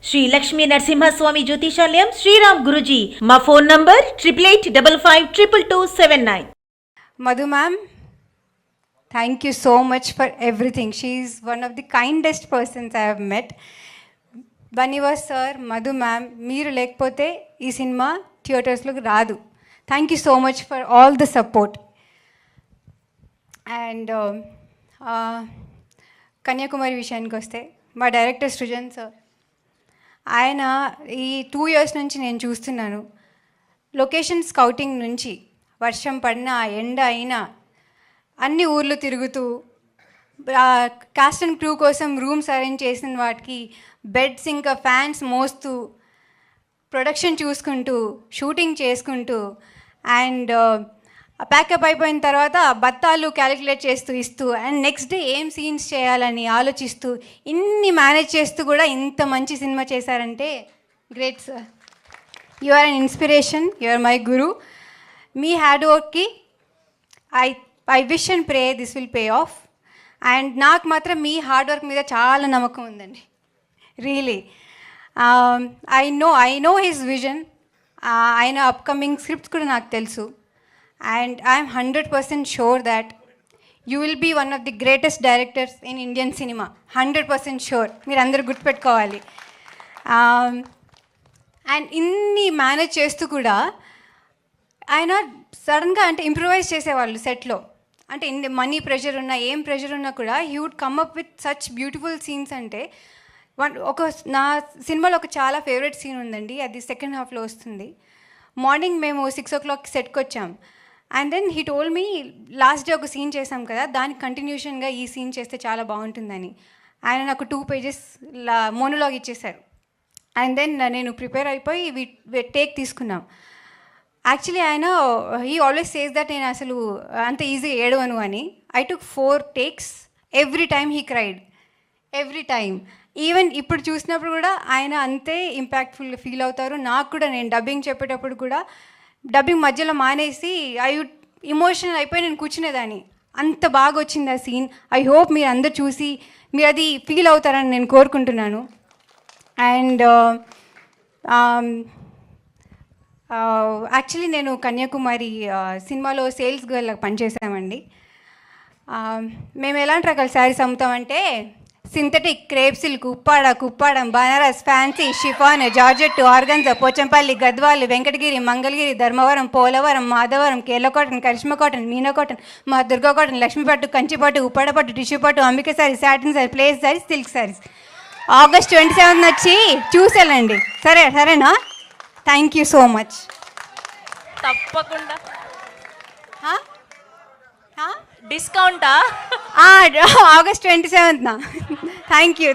శ్రీ లక్ష్మీ నరసింహస్వామి జ్యోతిషాలయం శ్రీరామ్ గురుజీ. మా phone number 8855522279. Madhu ma'am, thank you so much for everything. She is one of the kindest persons I have met. Baniva sir, Madhu ma'am, మీరు లేకపోతే ఈ cinema థియేటర్స్లోకి రాదు. Thank you so much for all the support. And Kanyakumari విషయానికి వస్తే మా director Srujan sir, ఆయన ఈ 2 years నుంచి నేను చూస్తున్నాను. లొకేషన్ స్కౌటింగ్ నుంచి వర్షం పడినా ఎండ అయినా అన్ని ఊర్లు తిరుగుతూ కాస్ట్ అండ్ క్రూ కోసం రూమ్స్ అరేంజ్ చేసిన వాటికి బెడ్స్ ఇంకా ఫ్యాన్స్ మోస్తూ ప్రొడక్షన్ చూసుకుంటూ షూటింగ్ చేసుకుంటూ అండ్ ప్యాకప్ అయిపోయిన తర్వాత బత్తాలు క్యాలిక్యులేట్ చేస్తూ ఇస్తూ అండ్ నెక్స్ట్ డే ఏం సీన్స్ చేయాలని ఆలోచిస్తూ ఇన్ని మేనేజ్ చేస్తూ కూడా ఇంత మంచి సినిమా చేశారంటే great sir. You are an inspiration, you are my guru. మీ హార్డ్ వర్క్కి I wish and pray this will pay off. And నాకు మాత్రం మీ హార్డ్ వర్క్ మీద చాలా నమ్మకం ఉందండి, really. I know his vision. ఆయన అప్కమింగ్ స్క్రిప్ట్స్ కూడా నాకు తెలుసు. And I am 100% sure that you will be one of the greatest directors in Indian cinema. 100% sure. మీరు అందరూ గుర్తుపెట్టుకోవాలి. అండ్ ఇన్ని మేనేజ్ చేస్తూ కూడా ఆయన సడన్గా అంటే ఇంప్రూవైజ్ చేసేవాళ్ళు సెట్లో. అంటే మనీ ప్రెషర్ ఉన్నా ఏం ప్రెషర్ ఉన్నా కూడా he would come up with such beautiful scenes. అంటే నా సినిమాలో ఒక చాలా ఫేవరెట్ సీన్ ఉందండి, అది సెకండ్ హాఫ్లో వస్తుంది. మార్నింగ్ మేము 6 o'clock సెట్కి వచ్చాం. And then he told me last day ఒక సీన్ చేసాం కదా, దానికి కంటిన్యూషన్గా ఈ సీన్ చేస్తే చాలా బాగుంటుందని. ఆయన నాకు 2 pages మోనోలాగ్ ఇచ్చేశారు. అండ్ దెన్ నేను ప్రిపేర్ అయిపోయి టేక్ తీసుకున్నాం. యాక్చువల్లీ ఆయన హీ ఆల్వేస్ సేస్ దట్ నేను అసలు అంత ఈజీ ఏడవను అని. I took 4 takes. Every time he cried, every time. Even ఇప్పుడు చూసినప్పుడు కూడా ఆయన అంతే ఇంపాక్ట్ఫుల్గా ఫీల్ అవుతారు. నాకు కూడా నేను డబ్బింగ్ చెప్పేటప్పుడు కూడా డబ్బింగ్ మధ్యలో మానేసి ఇమోషనల్ అయిపోయి నేను కూర్చునేదాన్ని. అంత బాగా వచ్చింది ఆ సీన్. ఐ హోప్ మీరు అందరు చూసి మీరు అది ఫీల్ అవుతారని నేను కోరుకుంటున్నాను. అండ్ యాక్చువల్లీ నేను కన్యాకుమారి సినిమాలో సేల్స్ గర్ల్గా పనిచేసామండి. మేము ఎలాంటి రకాల శారీస్ అమ్ముతామంటే synthetic, crepe silk, Kuppadam, Banaras, fancy, chiffon, georgette, organza, Pochampalli, Gadwal, Venkatagiri, Mangalagiri, Dharmavaram, Polavaram, Madhavaram, Kerala cotton, Karishma cotton, Meena cotton, Maa Durga cotton, లక్ష్మీపట్టు, కంచిపట్టు, ఉప్పాడపట్టు, టిష్యూ పట్టు, Ambika sari, satin sari, place saris, silk saris. August 27 వచ్చి చూసేళ్ళండి. సరేనా? Thank you so much. తప్పకుండా డిస్కౌంటా? August 27th. Thank you.